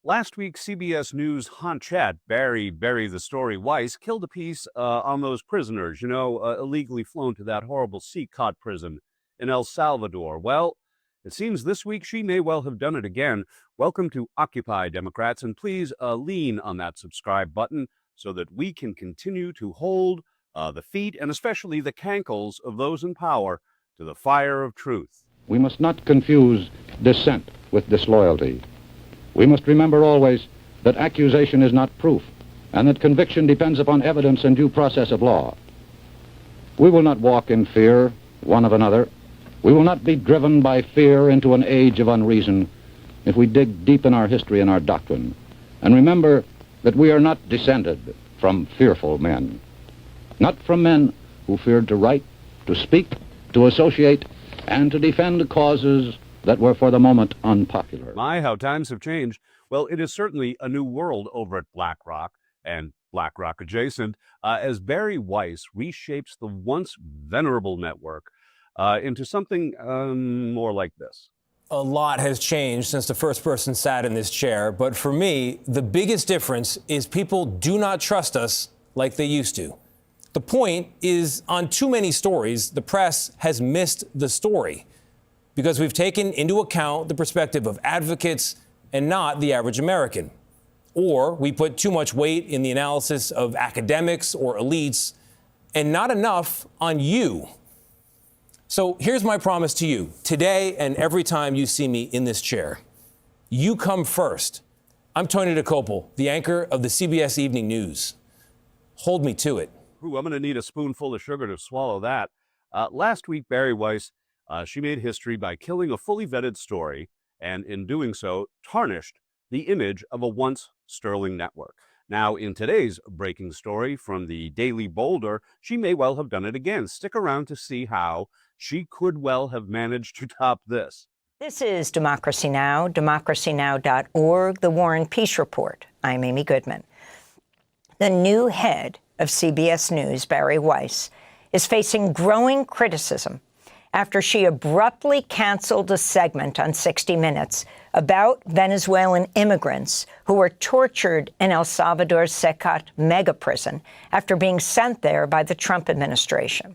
Last week, CBS News Honchet, Barry the Story Weiss, killed a piece on those prisoners, illegally flown to that horrible sea-caught prison in El Salvador. Well, it seems this week she may well have done it again. Welcome to Occupy, Democrats, and please lean on that subscribe button so that we can continue to hold the feet and especially the cankles of those in power to the fire of truth. We must not confuse dissent with disloyalty. We must remember always that accusation is not proof, and that conviction depends upon evidence and due process of law. We will not walk in fear one of another. We will not be driven by fear into an age of unreason if we dig deep in our history and our doctrine, and remember that we are not descended from fearful men, not from men who feared to write, to speak, to associate, and to defend causes that were for the moment unpopular. My, how times have changed. Well, it is certainly a new world over at BlackRock and BlackRock adjacent as Barry Weiss reshapes the once venerable network into something more like this. A lot has changed since the first person sat in this chair, but for me, the biggest difference is people do not trust us like they used to. The point is, on too many stories, the press has missed the story, because we've taken into account the perspective of advocates and not the average American. Or we put too much weight in the analysis of academics or elites and not enough on you. So here's my promise to you, today and every time you see me in this chair. You come first. I'm Tony DeCopel, the anchor of the CBS Evening News. Hold me to it. Ooh, I'm going to need a spoonful of sugar to swallow that. Last week, Barry Weiss, she made history by killing a fully vetted story, and in doing so, tarnished the image of a once sterling network. Now, in today's breaking story from the Daily Boulder, she may well have done it again. Stick around to see how she could well have managed to top this. This is Democracy Now!, democracynow.org, The War and Peace Report. I'm Amy Goodman. The new head of CBS News, Barry Weiss, is facing growing criticism after she abruptly canceled a segment on 60 Minutes about Venezuelan immigrants who were tortured in El Salvador's Secat mega prison after being sent there by the Trump administration.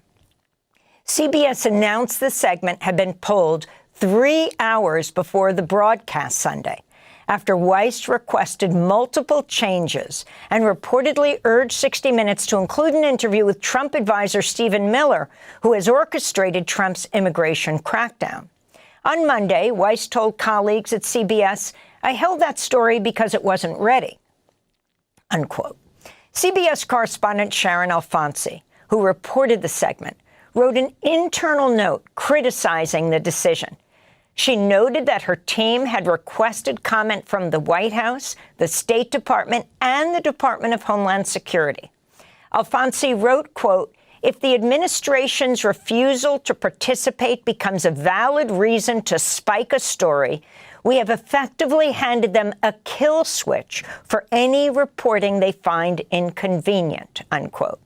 CBS announced the segment had been pulled 3 hours before the broadcast Sunday, after Weiss requested multiple changes and reportedly urged 60 Minutes to include an interview with Trump advisor Stephen Miller, who has orchestrated Trump's immigration crackdown. On Monday, Weiss told colleagues at CBS, "I held that story because it wasn't ready," unquote. CBS correspondent Sharon Alfonsi, who reported the segment, wrote an internal note criticizing the decision. She noted that her team had requested comment from the White House, the State Department, and the Department of Homeland Security. Alfonsi wrote, quote, "If the administration's refusal to participate becomes a valid reason to spike a story, we have effectively handed them a kill switch for any reporting they find inconvenient," unquote.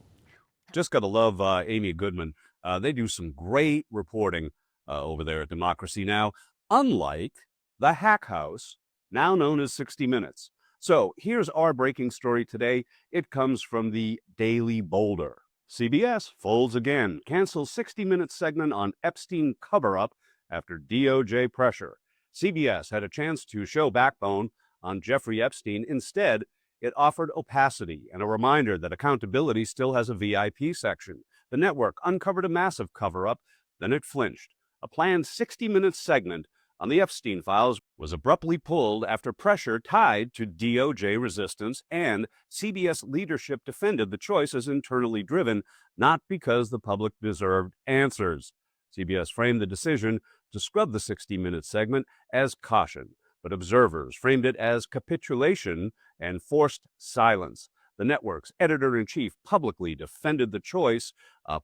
Just got to love Amy Goodman. They do some great reporting over there at Democracy Now!, unlike the Hack House, now known as 60 Minutes. So here's our breaking story today. It comes from the Daily Boulder. CBS folds again, cancels 60 Minutes segment on Epstein cover-up after DOJ pressure. CBS had a chance to show backbone on Jeffrey Epstein. Instead, it offered opacity and a reminder that accountability still has a VIP section. The network uncovered a massive cover-up, then it flinched. A planned 60 Minutes segment on the Epstein files was abruptly pulled after pressure tied to DOJ resistance, and CBS leadership defended the choice as internally driven, not because the public deserved answers. CBS framed the decision to scrub the 60 Minutes segment as caution, but observers framed it as capitulation and forced silence. The network's editor-in-chief publicly defended the choice,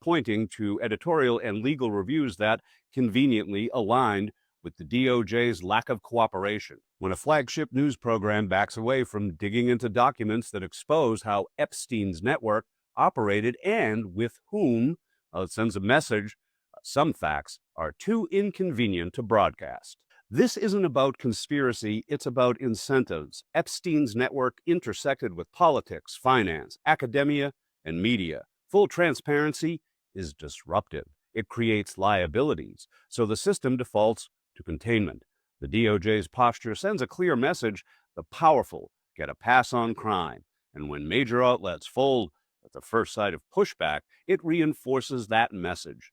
pointing to editorial and legal reviews that conveniently aligned with the DOJ's lack of cooperation. When a flagship news program backs away from digging into documents that expose how Epstein's network operated and with whom, it sends a message some facts are too inconvenient to broadcast. This isn't about conspiracy, it's about incentives. Epstein's network intersected with politics, finance, academia, and media. Full transparency is disruptive. It creates liabilities, so the system defaults to containment. The DOJ's posture sends a clear message: the powerful get a pass on crime. And when major outlets fold at the first sight of pushback, it reinforces that message.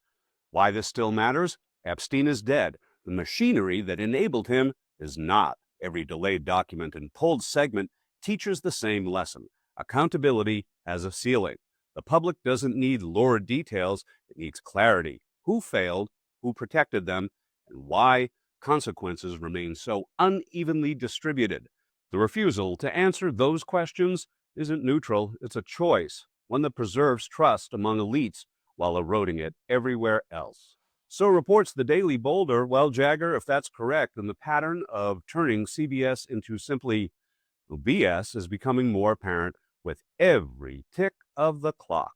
Why this still matters? Epstein is dead. The machinery that enabled him is not. Every delayed document and pulled segment teaches the same lesson. Accountability has a ceiling. The public doesn't need lurid details, it needs clarity. Who failed, who protected them, and why consequences remain so unevenly distributed. The refusal to answer those questions isn't neutral, it's a choice, one that preserves trust among elites while eroding it everywhere else. So reports the Daily Boulder. Well, Jagger, if that's correct, then the pattern of turning CBS into simply BS is becoming more apparent with every tick of the clock.